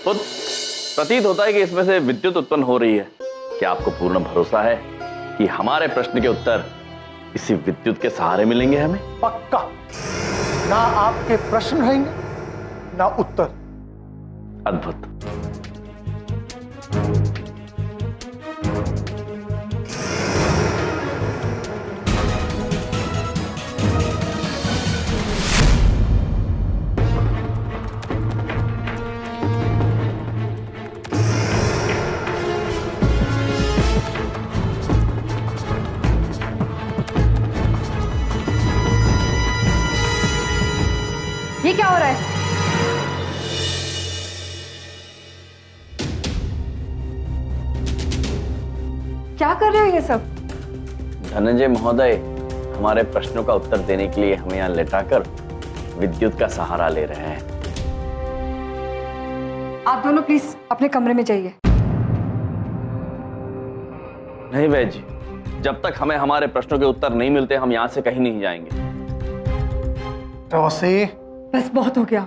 पुत्र, प्रतीत होता है कि इसमें से विद्युत उत्पन्न हो रही है। क्या आपको पूर्ण भरोसा है कि हमारे प्रश्न के उत्तर इसी विद्युत के सहारे मिलेंगे हमें? पक्का। ना आपके प्रश्न रहेंगे ना उत्तर। अद्भुत। ये क्या हो रहा है? क्या कर रहे हो ये सब? धनंजय महोदय हमारे प्रश्नों का उत्तर देने के लिए हमें यहाँ लेटाकर विद्युत का सहारा ले रहे हैं। आप दोनों प्लीज अपने कमरे में जाइए। नहीं वैद्य जी, जब तक हमें हमारे प्रश्नों के उत्तर नहीं मिलते हम यहाँ से कहीं नहीं जाएंगे। रोसी, बस बहुत हो गया।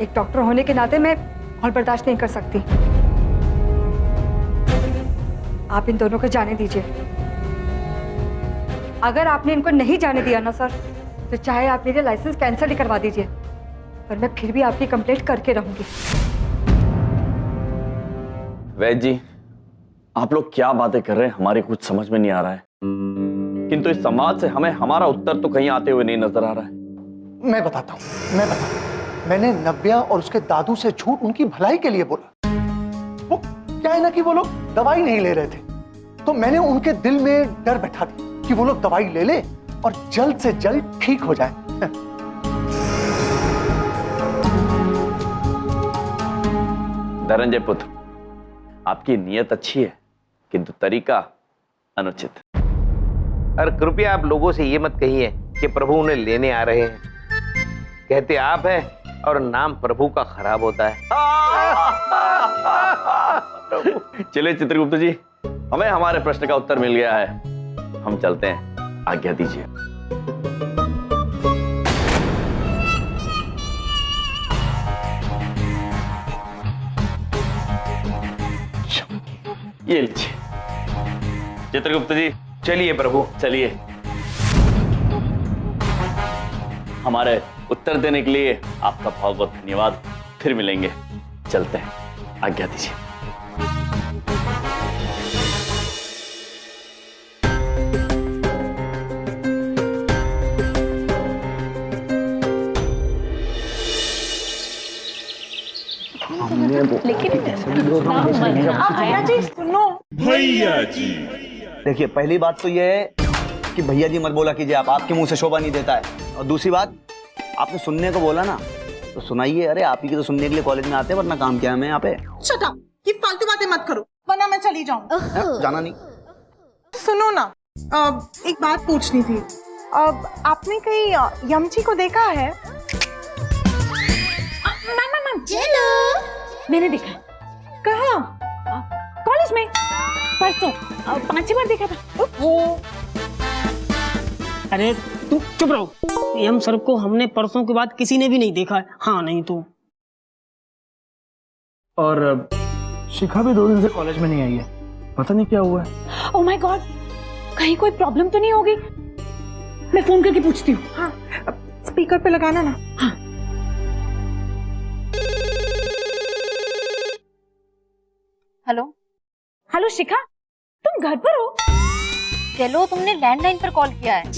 एक डॉक्टर होने के नाते मैं और बर्दाश्त नहीं कर सकती। आप इन दोनों को जाने दीजिए। अगर आपने इनको नहीं जाने दिया ना सर, तो चाहे आप मेरे लाइसेंस कैंसिल ही करवा दीजिए, पर मैं फिर भी आपकी कंप्लेंट करके रहूंगी। वैद्य जी, आप लोग क्या बातें कर रहे हैं हमारी कुछ समझ में नहीं आ रहा है, किंतु इस संवाद से हमें हमारा उत्तर तो कहीं आते हुए नहीं नजर आ रहा है। मैं बताता हूं। मैंने नव्या और उसके दादू से झूठ उनकी भलाई के लिए बोला। वो क्या है ना कि वो लोग दवाई नहीं ले रहे थे, तो मैंने उनके दिल में डर बैठा दिया कि वो लोग दवाई ले ले और जल्द से जल्द ठीक हो जाए। धनंजय पुत्र, आपकी नीयत अच्छी है किंतु तरीका अनुचित। और कृपया आप लोगों से ये मत कहिए कि प्रभु उन्हें लेने आ रहे हैं। कहते आप हैं और नाम प्रभु का खराब होता है। चलिए चित्रगुप्त जी, हमें हमारे प्रश्न का उत्तर मिल गया है, हम चलते हैं, आज्ञा दीजिए। ये लीजिए चित्रगुप्त जी। चलिए प्रभु, चलिए। हमारे उत्तर देने के लिए आपका बहुत बहुत धन्यवाद। फिर मिलेंगे, चलते हैं, आज्ञा दीजिए। भैया जी, देखिए पहली बात तो ये है कि भैया जी मत बोला कीजिए आप, आपके मुंह से शोभा नहीं देता है। और दूसरी बात, आपने सुनने को बोला ना तो सुनाइए। अरे आप ही की तो सुनने के लिए कॉलेज में आते हैं, वरना काम क्या है हमें यहाँ पे। शट अप, ये फालतू बातें मत करो वरना मैं चली जाऊं। जाना नहीं। सुनो ना, एक बात पूछनी थी। आपने कहीं यमची को देखा है? मैम मैंने देखा। कहाँ? कॉलेज में परसों 5 बार देखा था। वो अरे तू चुप रहो। एम सर को हमने परसों के बाद किसी ने भी नहीं देखा है। हाँ नहीं तो। और शिखा भी 2 दिन से कॉलेज में नहीं आई है, पता नहीं क्या हुआ है। ओह माय गॉड, कहीं कोई प्रॉब्लम तो नहीं होगी? मैं फोन करके पूछती हूँ। हाँ, स्पीकर पे लगाना ना। हाँ। हेलो हेलो शिखा, तुम घर पर हो? चलो, तुमने लैंडलाइन पर कॉल किया है।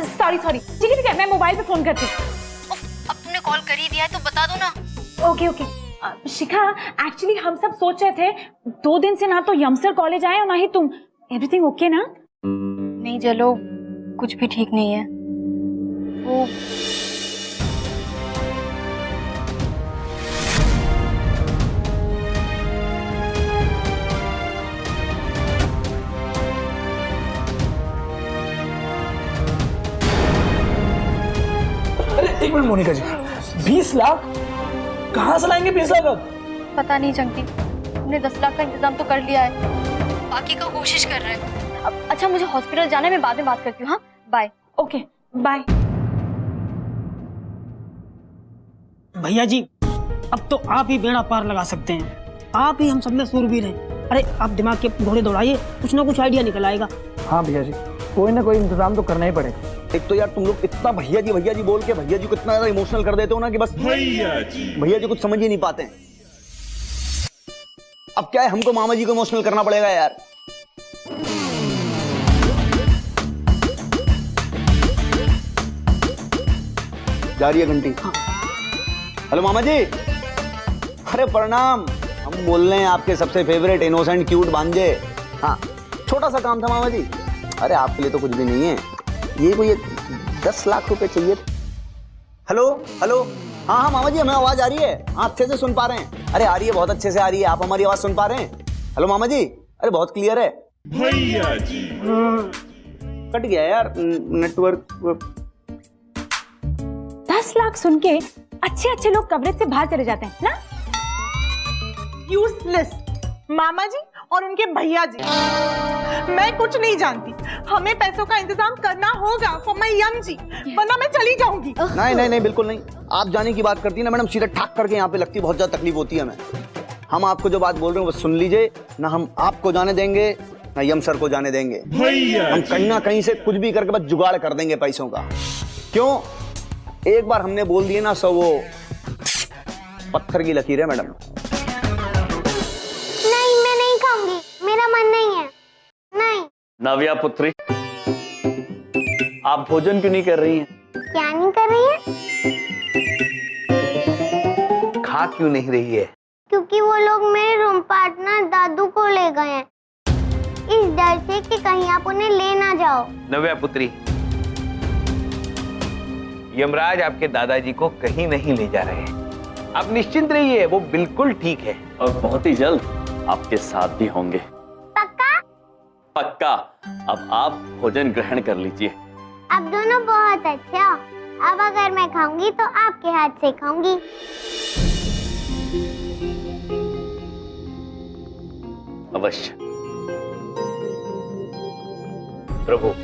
सॉरी ठीक है, मैं मोबाइल पे फोन करती हूँ। अब तुमने कॉल कर ही दिया है तो बता दो ना। ओके। शिखा, एक्चुअली हम सब सोच रहे थे 2 दिन से ना तो यमसर कॉलेज आए और ना ही तुम। एवरीथिंग ओके ना? नहीं चलो, कुछ भी ठीक नहीं है। वो एक मिनट मोनिका जी, 20 लाख कहाँ से लाएंगे? 20 लाख अब? पता नहीं चंकी, हमने 10 लाख का इंतजाम तो कर लिया है, बाकी का कोशिश कर रहे हैं। अच्छा मुझे हॉस्पिटल जाना है, मैं बाद में बात करती हूँ। हाँ बाय। Okay bye. भैया जी, अब तो आप ही बेड़ा पार लगा सकते हैं। आप ही हम सब में सूरबीर हैं। अरे आप दिमाग के घोड़े दौड़ाइए, कुछ ना कुछ आइडिया निकल आएगा। हाँ भैया जी, कोई ना कोई इंतजाम तो करना ही पड़ेगा। एक तो यार तुम लोग इतना भैया जी बोल के भैया जी को इतना ज्यादा इमोशनल कर देते हो ना कि बस भैया जी कुछ समझ ही नहीं पाते हैं। अब क्या है, हमको मामा जी को इमोशनल करना पड़ेगा यार। जा रही है घंटी। हेलो मामा जी, अरे प्रणाम। हम बोल रहे हैं आपके सबसे फेवरेट इनोसेंट क्यूट भांजे। हाँ, छोटा सा काम था मामा जी। अरे आपके लिए तो कुछ भी नहीं है, ये कोई 10 लाख रुपए चाहिए। हेलो हेलो, हाँ हाँ मामा जी, हमें आवाज आ रही है। हाँ, अच्छे से सुन पा रहे हैं। अरे आ रही है, बहुत अच्छे से आ रही है। आप हमारी आवाज सुन पा रहे हैं? हेलो मामा जी, अरे बहुत क्लियर है भैया जी। कट गया यार नेटवर्क। 10 लाख सुन के अच्छे अच्छे लोग कवरेज से बाहर चले जाते हैं ना। यूजलेस मामा जी और उनके भैया जी। मैं कुछ नहीं जानती, हमें पैसों का इंतजाम करना होगा फॉर माय यम जी, वरना मैं चली जाऊंगी। नहीं नहीं नहीं, बिल्कुल नहीं। आप जाने की बात करती है ना मैडम, सीधे ठाक करके यहाँ पे लगती है, बहुत ज्यादा तकलीफ होती है हमें। हम आपको जो बात बोल रहे हैं वो सुन लीजिए। ना हम आपको जाने देंगे ना यम सर को जाने देंगे। हम कहीं ना कहीं से कुछ भी करके बस जुगाड़ कर देंगे पैसों का। क्यों? एक बार हमने बोल दिए ना, सो वो पत्थर की लकीर है मैडम। नहीं, मैं नहीं खाऊंगी, मेरा मन नहीं है। नहीं। नव्या पुत्री, आप भोजन क्यों नहीं कर रही हैं? क्या नहीं कर रही है? खा क्यों नहीं रही है? क्योंकि वो लोग मेरे रूम पार्टनर दादू को ले गए हैं, इस डर से कि कहीं आप उन्हें ले ना जाओ। नव्या पुत्री, यमराज आपके दादाजी को कहीं नहीं ले जा रहे हैं। आप निश्चिंत रहिए, वो बिल्कुल ठीक है और बहुत ही जल्द आपके साथ भी होंगे। पक्का? पक्का। अब आप भोजन ग्रहण कर लीजिए। आप दोनों बहुत अच्छे हो। अब अगर मैं खाऊंगी तो आपके हाथ से खाऊंगी। अवश्य। प्रभु,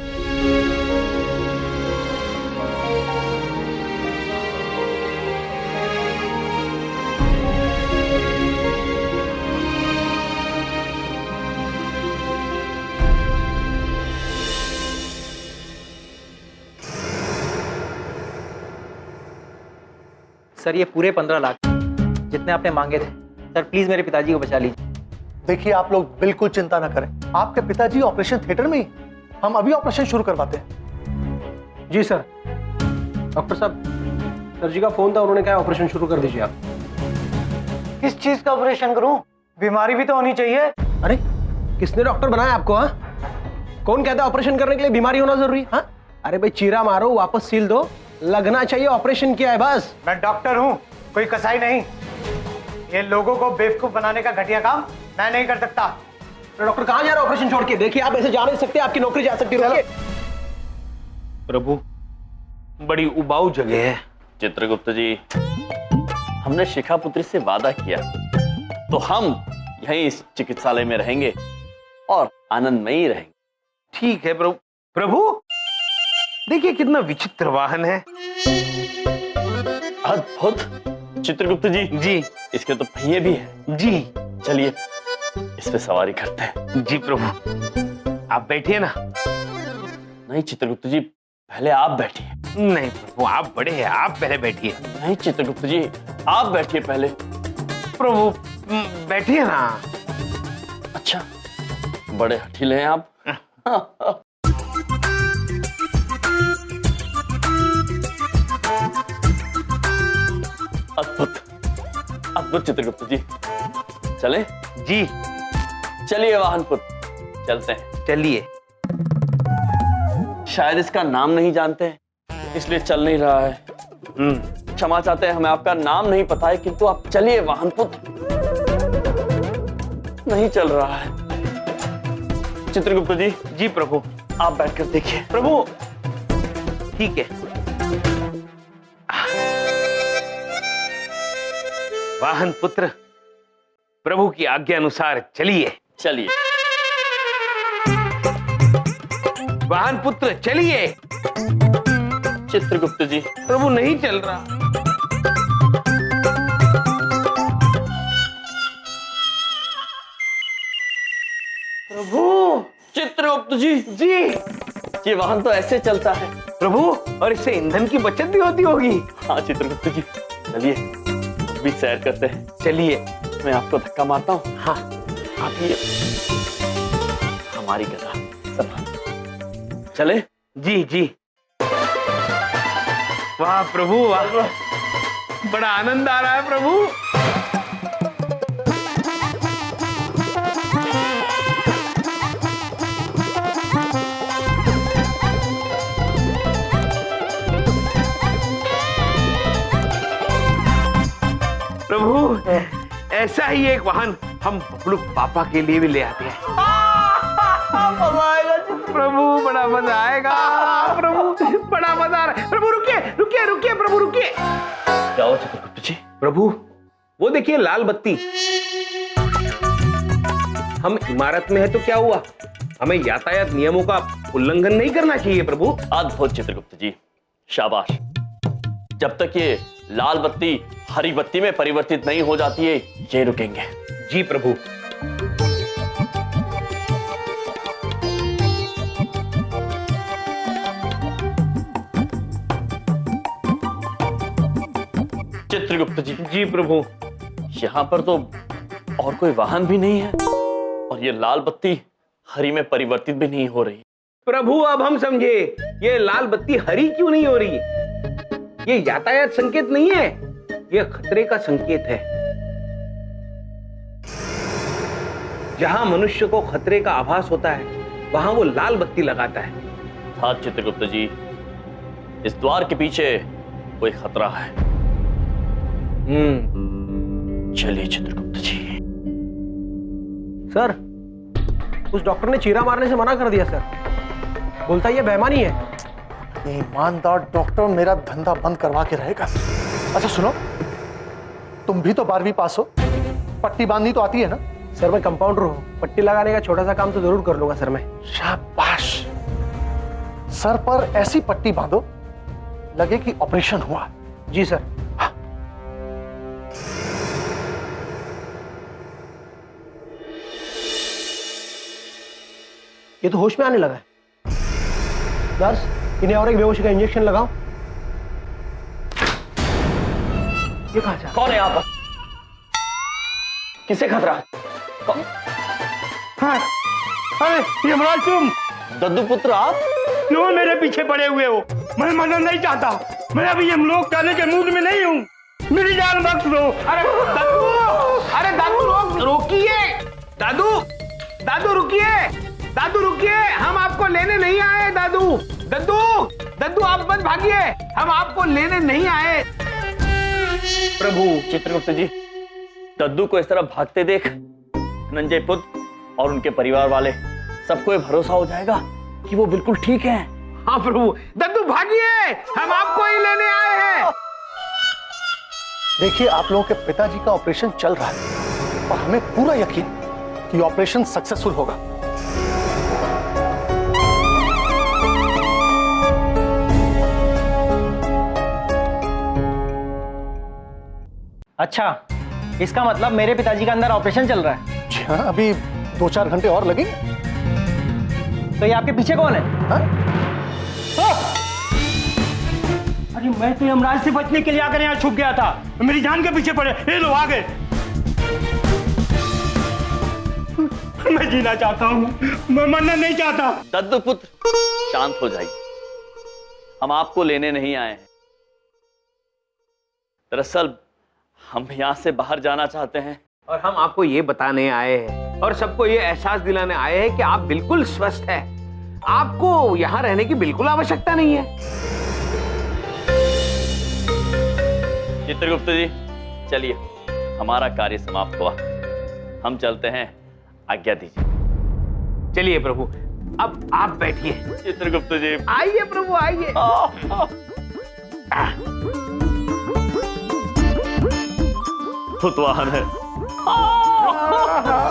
सर ये पूरे 15 लाख जितने आपने मांगे थे। सर प्लीज मेरे पिताजी को बचा लीजिए। देखिए, आप लोग बिल्कुल चिंता ना करें, आपके पिताजी ऑपरेशन थिएटर में ही। हम अभी ऑपरेशन शुरू करवाते हैं। जी सर। डॉक्टर साहब, सर जी का फोन था, उन्होंने कहा ऑपरेशन शुरू कर दीजिए आप। किस चीज का ऑपरेशन करूं? बीमारी भी तो होनी चाहिए। अरे किसने डॉक्टर बनाया आपको? हाँ, कौन कहता है ऑपरेशन करने के लिए बीमारी होना जरूरी? हाँ, अरे भाई चीरा मारो, वापस सील दो, लगना चाहिए ऑपरेशन किया है बस। मैं डॉक्टर हूं, कोई कसाई नहीं। ये लोगों को बेवकूफ बनाने का घटिया काम मैं नहीं कर सकता। तो डॉक्टर कहाँ जा रहे हो ऑपरेशन छोड़ के? देखिए आप ऐसे जा नहीं सकते, आपकी नौकरी जा सकती है। प्रभु, बड़ी उबाऊ जगह है। चित्रगुप्त जी, हमने शिखा पुत्री से वादा किया तो हम यहीं इस चिकित्सालय में रहेंगे और आनंदमयी रहेंगे। ठीक है प्रभु। प्रभु देखिए कितना विचित्र वाहन है। अद्भुत। चित्रगुप्त जी, जी इसके तो पहिए भी हैं। जी चलिए इस पे सवारी करते हैं। जी प्रभु, आप बैठिए ना। नहीं चित्रगुप्त जी, पहले आप बैठिए। नहीं प्रभु, आप बड़े हैं, आप पहले बैठिए। नहीं चित्रगुप्त जी, आप बैठिए पहले। प्रभु बैठिए ना। अच्छा, बड़े हठीले हैं आप। अद्भुत अद्भुत चित्रगुप्त जी। चले? जी चलिए वाहन पुत्र, चलते हैं। चलिए। शायद इसका नाम नहीं जानते हैं, इसलिए चल नहीं रहा है। क्षमा चाहते हैं, हमें आपका नाम नहीं पता है, किंतु आप चलिए वाहन पुत्र। नहीं चल रहा है। चित्रगुप्त जी। जी प्रभु। आप बैठकर देखिए। प्रभु ठीक है। वाहन पुत्र, प्रभु की आज्ञा अनुसार चलिए। चलिए वाहन पुत्र चलिए। चित्रगुप्त जी। प्रभु नहीं चल रहा। चित्रगुप्त जी, ये वाहन तो ऐसे चलता है प्रभु, और इससे ईंधन की बचत भी होती होगी। हाँ चित्रगुप्त जी, चलिए भी सैर करते हैं। चलिए। मैं आपको धक्का मारता हूँ। हाँ, आप ये हमारी गदा संभाल। चले। जी जी। वाह प्रभु वाह, बड़ा आनंद आ रहा है प्रभु। प्रभु, ऐसा ही एक वाहन हम बबलू पापा के लिए भी ले आते हैं। प्रभु, बड़ा मजा आएगा। प्रभु, बड़ा मजा आ रहा है। प्रभु रुकिए रुकिए रुकिए, प्रभु रुकिए। जाओ चित्रगुप्त जी। प्रभु, वो देखिए लाल बत्ती। हम इमारत में है तो क्या हुआ, हमें यातायात नियमों का उल्लंघन नहीं करना चाहिए प्रभु। अद्भुत चित्रगुप्त जी, शाबाश। जब तक ये लाल बत्ती हरी बत्ती में परिवर्तित नहीं हो जाती है, ये रुकेंगे। जी प्रभु। चित्रगुप्त जी। जी प्रभु। यहाँ पर तो और कोई वाहन भी नहीं है और ये लाल बत्ती हरी में परिवर्तित भी नहीं हो रही। प्रभु, अब हम समझे ये लाल बत्ती हरी क्यों नहीं हो रही। ये यातायात संकेत नहीं है, ये खतरे का संकेत है। जहां मनुष्य को खतरे का आभास होता है, वहां वो लाल बत्ती लगाता है। हाँ चित्रगुप्त जी, इस द्वार के पीछे कोई खतरा है। चलिए चित्रगुप्त जी। सर, उस डॉक्टर ने चीरा मारने से मना कर दिया सर, बोलता ये बेईमानी है। ईमानदार डॉक्टर मेरा धंधा बंद करवा के रहेगा। अच्छा सुनो, तुम भी तो 12वीं पास हो, पट्टी बांधनी तो आती है ना? सर मैं कंपाउंडर हूँ, पट्टी लगाने का छोटा सा काम तो जरूर कर लूंगा सर मैं। शाबाश। सर पर ऐसी पट्टी बांधो लगे कि ऑपरेशन हुआ। जी सर। हाँ। ये तो होश में आने लगा है। नर्स, इन्हें और एक बेहोशी का इंजेक्शन लगाओ। ये कहाँ जा? कौन है यहाँ पर? किसे खतरा है? हाँ, अरे यमराज तुम? दद्दू पुत्र आप? क्यों मेरे पीछे पड़े हुए हो? मैं मरना नहीं चाहता, मैं अभी यमलोक जाने के मूड में नहीं हूँ, मेरी जान बख्श दो। अरे दादू, अरे दादू रोकिए। दादू, दादू रुकिए, दादू रुकिए, हम आपको लेने नहीं आए। दादू, दद्दू, दद्दू आप मत भागिए, हम आपको लेने नहीं आए। प्रभु। चित्रगुप्त जी, दद्दू को इस तरह भागते देख धनंजय पुत्र और उनके परिवार वाले सबको ये भरोसा हो जाएगा कि वो बिल्कुल ठीक हैं। हाँ प्रभु, दद्दू भागिए, हम आपको ही लेने आए हैं। देखिए, आप लोगों के पिताजी का ऑपरेशन चल रहा है और हमें पूरा यकीन कि ऑपरेशन सक्सेसफुल होगा। अच्छा, इसका मतलब मेरे पिताजी का अंदर ऑपरेशन चल रहा है। जी हाँ, अभी 2-4 घंटे और लगेंगे। तो ये आपके पीछे कौन है? हाँ? अरे मैं तो यमराज से बचने के लिए आकर यहाँ छुप गया था, मेरी जान के पीछे पड़े। ये लो आ गए। मैं जीना चाहता हूँ, मैं मरना नहीं चाहता। दद्दू पुत्र शांत हो जाइए, हम आपको लेने नहीं आए हैं। दरअसल हम यहाँ से बाहर जाना चाहते हैं और हम आपको ये बताने आए हैं और सबको ये एहसास दिलाने आए हैं कि आप बिल्कुल स्वस्थ हैं, आपको यहाँ रहने की बिल्कुल आवश्यकता नहीं है। चित्रगुप्त जी, चलिए, हमारा कार्य समाप्त हुआ, हम चलते हैं, आज्ञा दीजिए। चलिए प्रभु, अब आप बैठिए। चित्रगुप्त जी, आइए प्रभु आइए। भूतवाहन है।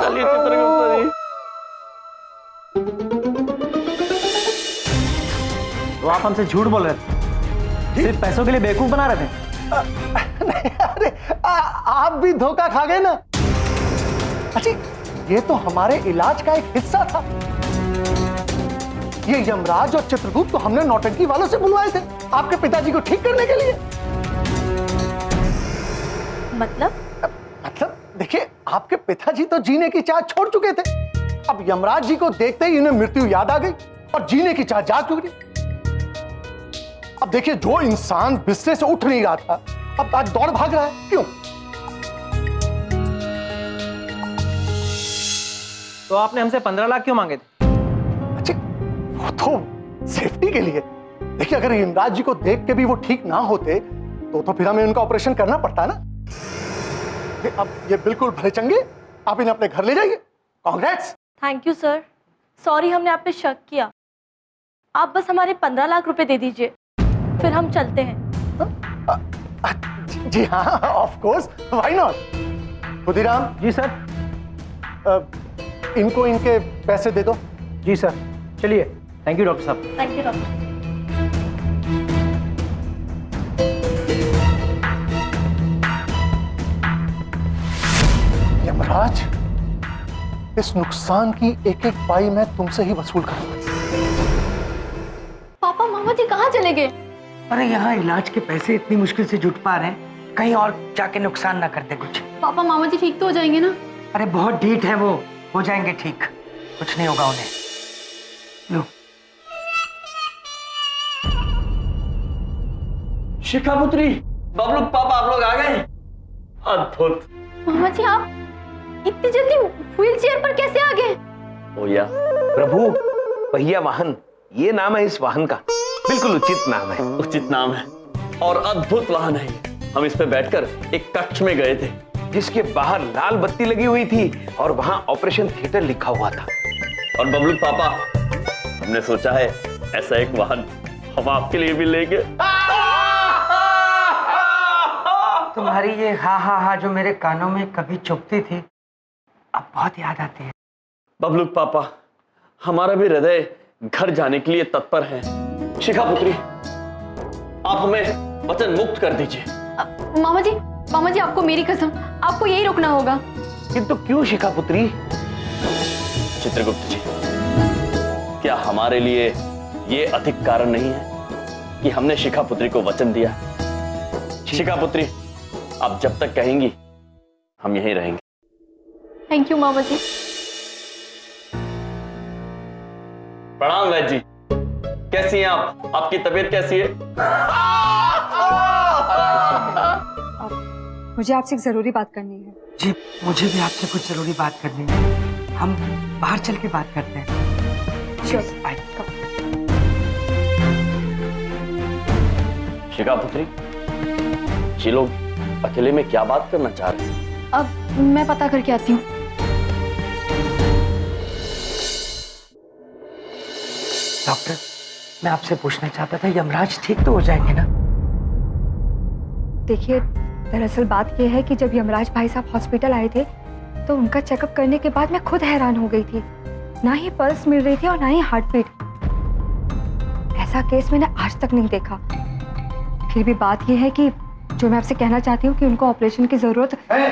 चलिए चित्रगुप्त जी। तो आप हमसे झूठ बोल रहे थे, सिर्फ पैसों के लिए बेवकूफ बना रहे थे? नहीं, अरे आप भी धोखा खा गए ना। अच्छा, ये तो हमारे इलाज का एक हिस्सा था। ये यमराज और चित्रगुप्त तो हमने नौटंकी वालों से बुलवाए थे आपके पिताजी को ठीक करने के लिए। मतलब देखिए, आपके पिताजी तो जीने की चाह छोड़ चुके थे। अब यमराज जी को देखते ही इन्हें मृत्यु याद आ गई और जीने की चाह जाग चुकी। अब देखिए, जो इंसान बिस्तर से उठ नहीं रहा था अब आज दौड़ भाग रहा है, क्यों? तो आपने हमसे 15 लाख क्यों मांगे थे? अच्छा, वो तो सेफ्टी के लिए। देखिए, अगर यमराज जी को देख के भी वो ठीक ना होते तो फिर हमें उनका ऑपरेशन करना पड़ता ना। अब ये बिल्कुल भले चंगे, आप इन्हें अपने घर ले जाइए। Congrats. Thank you sir, sorry हमने आप पे शक किया। आप बस हमारे 15 लाख रुपए दे दीजिए, फिर हम चलते हैं। जी हाँ, of course, why not. Khudiram. जी सर। इनको इनके पैसे दे दो। जी सर, चलिए। थैंक यू डॉक्टर साहब। Thank you doctor. यमराज, इस नुकसान की एक एक पाई मैं तुमसे ही वसूल करूंगा। पापा मामा जी कहाँ चले गए? अरे यहाँ इलाज के पैसे इतनी मुश्किल से जुट पा रहे हैं, कहीं और जाके नुकसान ना कर दे कुछ। पापा मामा जी ठीक तो हो जाएंगे ना? अरे बहुत ढीठ है वो, हो जाएंगे ठीक, कुछ नहीं होगा उन्हें। लो। शिखा पुत्री, बबलू पापा आप लोग आ गए। अद्भुत। मामा जी आप इतनी जल्दी व्हील चेयर पर कैसे आ गए? ओया प्रभु, पहिया वाहन, ये नाम है इस वाहन का, बिल्कुल उचित नाम है। उचित नाम है और अद्भुत वाहन है। हम इस पे बैठकर एक कक्ष में गए थे जिसके बाहर लाल बत्ती लगी हुई थी और वहां ऑपरेशन थिएटर लिखा हुआ था। और बबलू पापा, हमने सोचा है ऐसा एक वाहन हम आपके लिए भी लेंगे। तुम्हारी ये हा जो मेरे कानों में कभी चुभती थी, अब बहुत याद आती है। बबलू पापा, हमारा भी हृदय घर जाने के लिए तत्पर है। शिखा पुत्री, आप हमें वचन मुक्त कर दीजिए। मामा जी आपको मेरी कसम, आपको यही रोकना होगा। किंतु क्यों शिखा पुत्री? चित्रगुप्त जी, क्या हमारे लिए ये अधिक कारण नहीं है कि हमने शिखा पुत्री को वचन दिया? शिखा पुत्री, आप जब तक कहेंगी हम यहीं रहेंगे। थैंक यू मामा जी। प्रणाम वैद्य जी, कैसी हैं आप? आपकी तबीयत कैसी है? मुझे आपसे एक जरूरी बात करनी है। जी, मुझे भी आपसे कुछ जरूरी बात करनी है, हम बाहर चल के बात करते हैं। श्योर। शिखा पुत्री, ये लोग अकेले में क्या बात करना चाह रहे हैं? अब मैं पता करके आती हूँ। डॉक्टर, मैं आपसे पूछना चाहता था, यमराज ठीक तो हो जाएंगे ना? देखिए, दरअसल बात यह है कि जब यमराज भाई साहब हॉस्पिटल आए थे तो उनका चेकअप करने के बाद मैं खुद हैरान हो गई थी। ना ही पल्स मिल रही थी और ना ही हार्ट बीट। ऐसा केस मैंने आज तक नहीं देखा। फिर भी बात यह है कि जो मैं आपसे कहना चाहती हूँ कि उनको ऑपरेशन की जरूरत है।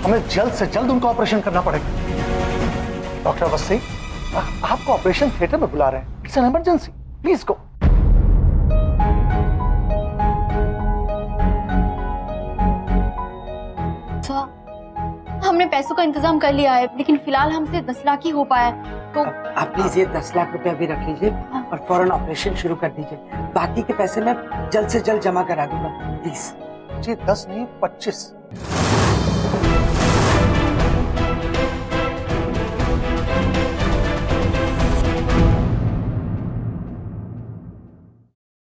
हमें जल्द से जल्द उनका ऑपरेशन करना पड़ेगा। डॉक्टर अवस्थी, आपको ऑपरेशन थिएटर में बुला रहे हैं। It's an emergency, please go. हमने पैसों का इंतजाम कर लिया है, लेकिन फिलहाल हमसे 10 लाख ही हो पाया है। तो आप प्लीज ये 10 लाख रुपए अभी रख लीजिए और फौरन ऑपरेशन शुरू कर दीजिए। बाकी के पैसे मैं जल्द से जल्द जमा करा दूंगा, प्लीज। जी 10 नहीं 25।